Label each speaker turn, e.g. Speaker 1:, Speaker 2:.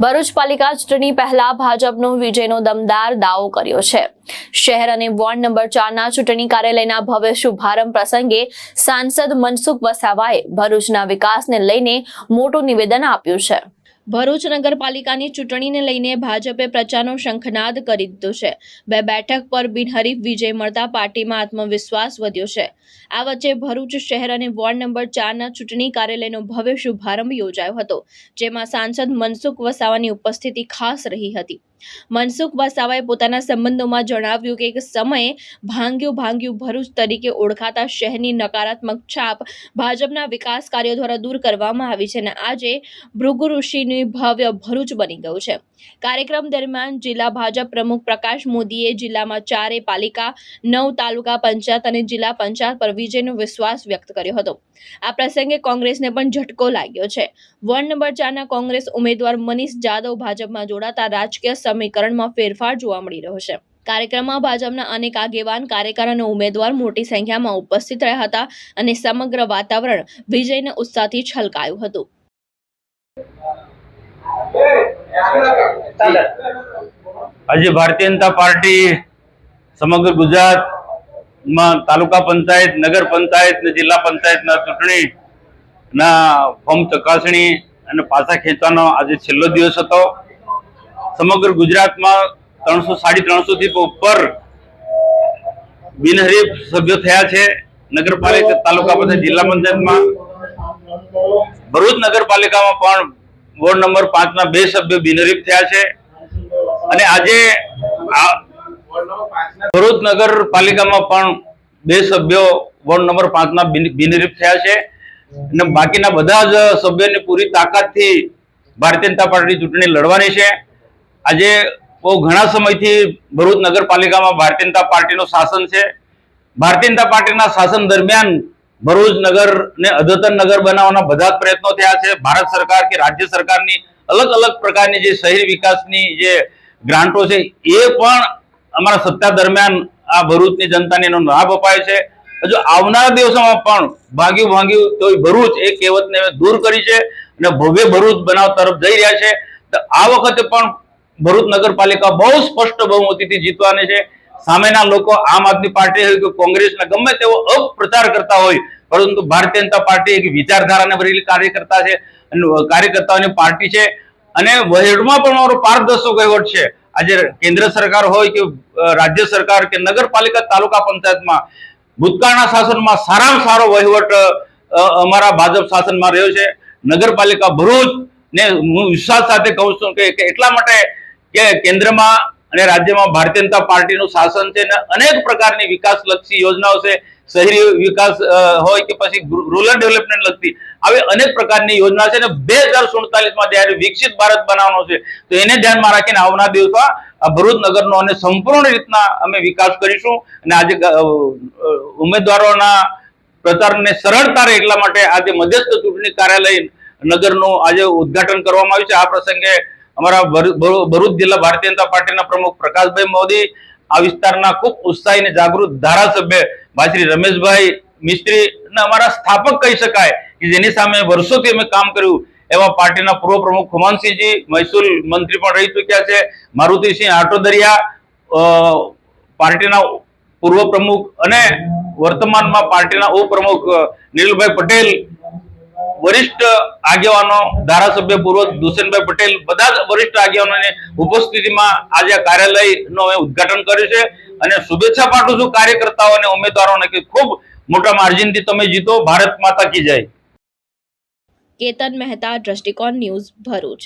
Speaker 1: ભરૂચ પાલિકા ચૂંટણી પહેલા ભાજપનો વિજયનો દમદાર દાવો કર્યો છે। શહેર અને વોર્ડ નંબર 4 ના ચૂંટણી કાર્યાલયના ભવ્ય શુભારંભ પ્રસંગે સાંસદ મનસુખ વસાવાએ ભરૂચના વિકાસને લઈને મોટું નિવેદન આપ્યું છે। ભરૂચ નગરપાલિકાની ચૂંટણીને લઈને ભાજપે પ્રચારનો શંખનાદ કરી દીધો છે। બે બેઠક પર બિનહરીફ વિજય મળતા પાર્ટીમાં આત્મવિશ્વાસ વધ્યો છે। આ વચ્ચે ભરૂચ શહેર અને વોર્ડ નંબર 4 ના ચૂંટણી કાર્યાલયનો ભવ્ય શુભારંભ યોજાયો હતો, જેમાં સાંસદ મનસુખ વસાવાની ઉપસ્થિતિ ખાસ રહી હતી। મનસુખ વસાવાએ પોતાના સંબંધોમાં જણાવ્યું કે એક સમયે ભાંગ્યું ભરૂચ તરીકે ઓળખાતા શહેરની નકારાત્મક છાપ ભાજપના વિકાસ કાર્યો દ્વારા દૂર કરવામાં આવી છે અને આજે ભૃગુ ઋષિની ભવ્ય ભરૂચ બની ગયું છે। કાર્યક્રમ દરમિયાન જિલ્લા ભાજપ પ્રમુખ પ્રકાશ મોદીએ જિલ્લામાં 4 પાલિકા, 9 તાલુકા પંચાયત અને જિલ્લા પંચાયત પર વિજયનો વિશ્વાસ વ્યક્ત કર્યો હતો। આ પ્રસંગે કોંગ્રેસને પણ ઝટકો લાગ્યો છે। વોર્ડ નંબર 4 ના કોંગ્રેસ ઉમેદવાર મનીષ જાદવ ભાજપમાં જોડાતા રાજકીય સમીકરણમાં ફેરફાર જોવા મળી રહ્યો છે। કાર્યક્રમમાં ભાજપના અનેક આગેવાન, કાર્યકર અને ઉમેદવાર મોટી સંખ્યામાં ઉપસ્થિત રહ્યા હતા અને સમગ્ર વાતાવરણ વિજયના ઉત્સાહથી છલકાયું હતું।
Speaker 2: આજે ભારતીય જનતા પાર્ટી સમગ્ર ગુજરાતમાં તાલુકા પંચાયત, નગર પંચાયત અને જિલ્લા પંચાયતના ચૂંટણીના ફોર્મ ચકાસણી અને પાછા ખેંચવાનો આજે છેલ્લો દિવસ હતો। સમગ્ર ગુજરાતમાં 300-350 થી ઉપર બિનહરીફ સભ્યો થયા છે। નગરપાલિકા, તાલુકા પંચાયત, જિલ્લા પંચાયતમાં, ભરૂચ નગરપાલિકામાં પણ વોર્ડ નંબર 5 ના 2 સભ્યો બિનહરીફ થયા છે અને આજે ભરૂચ નગરપાલિકામાં પણ 2 સભ્યો વોર્ડ નંબર 5 ના બિનહરીફ થયા છે અને બાકીના બધા જ સભ્યોની પૂરી તાકાતથી ભારતીય જનતા પાર્ટી ચૂંટણી લડવાની છે। આજે બહુ ઘણા સમયથી ભરૂચ નગરપાલિકામાં ભારતીય જનતા પાર્ટીનું શાસન છે। ભારતીય જનતા પાર્ટીના શાસન દરમિયાન ભરૂચ નગરને અદ્યતન નગર બનાવવાના બધા જ પ્રયત્નો થયા છે। ભારત સરકાર કે રાજ્ય સરકારની અલગ અલગ પ્રકારની જે શહેરી વિકાસની જે ગ્રાન્ટો છે એ પણ અમારા સત્તા દરમિયાન આ ભરૂચની જનતાને એનો લાભ અપાય છે। હજુ આવનારા દિવસોમાં પણ ભાગ્યું તો ભરૂચ એ કહેવતને દૂર કરી છે અને ભવ્ય ભરૂચ બનાવવા તરફ જઈ રહ્યા છે। તો આ વખતે પણ ભરૂચ નગરપાલિકા બહુ સ્પષ્ટ બહુમતીથી જીતવાની છે। સામેના લોકો આમ આદમી પાર્ટી હોય કે કોંગ્રેસના ગમે તેવો અપપ્રચાર કરતા હોય, પરંતુ ભારતીય જનતા પાર્ટી એક વિચારધારાને ભરેલી કાર્યકર્તાઓની પાર્ટી છે અને વહીવટમાં પણ અમારો પારદર્શક વહીવટ છે। આજે કેન્દ્ર સરકાર હોય કે રાજ્ય સરકાર કે નગરપાલિકા, તાલુકા પંચાયતમાં ભૂતકાળના શાસનમાં સારામાં સારો વહીવટ અમારા ભાજપ શાસનમાં રહ્યો છે। નગરપાલિકા ભરૂચ ને હું વિશ્વાસ સાથે કહું છું કે એટલા માટે કે કેન્દ્રમાં અને રાજ્યમાં ભારતીય જનતા પાર્ટીનું શાસન છે અને અનેક પ્રકારની વિકાસલક્ષી યોજનાઓ છે। શહેરી વિકાસ હોય કે પછી રૂરલ ડેવલપમેન્ટ લગતી આવી અનેક પ્રકારની યોજના છે અને 2047માં જ્યારે વિકસિત ભારત બનાવવાનો છે તો એને ધ્યાનમાં રાખીને આવનાર દિવસમાં આ ભરૂચ નગરનો અને સંપૂર્ણ રીતના અમે વિકાસ કરીશું। અને આજે ઉમેદવારોના પ્રચારને સરળતા રહે એટલા માટે આજે મધ્યસ્થ ચૂંટણી કાર્યાલય નગરનું આજે ઉદ્ઘાટન કરવામાં આવ્યું છે। આ પ્રસંગે અમારા ભરૂચ જિલ્લા ભારતીય જનતા પાર્ટીના પ્રમુખ પ્રકાશભાઈ મોદી, આ વિસ્તારના ખૂબ ઉત્સાહી અને જાગૃત ધારાસભ્ય ભાઈ શ્રી રમેશભાઈ મિસ્ત્રી અને અમારા સ્થાપક કહી શકાય કે જેની સામે વર્ષોથી અમે કામ કર્યું એવા પાર્ટીના પૂર્વ પ્રમુખ ખુમાનસિંહજી, મહેસૂલ મંત્રી પણ રહી ચૂક્યા છે, મારુતિસિંહ આટોદરિયા, પાર્ટીના પૂર્વ પ્રમુખ અને વર્તમાનમાં પાર્ટીના ઉપપ્રમુખ નીલભાઈ પટેલ, વરિષ્ઠ આગેવાનો, ધારાસભ્ય પૂર્વ દુષ્યંતભાઈ પટેલ, બધા જ વરિષ્ઠ આગેવાનોની ઉપસ્થિતિમાં આજે કાર્યાલયનું અમે ઉદ્ઘાટન કર્યું છે અને શુભેચ્છા પાઠવું છું કાર્યકર્તાઓ અને ઉમેદવારોને કે ખૂબ મોટા માર્જિનથી તમે જીતો। ભારત માતા કી જય।
Speaker 1: કેતન મહેતા, દ્રષ્ટિકોણ ન્યૂઝ, ભરૂચ।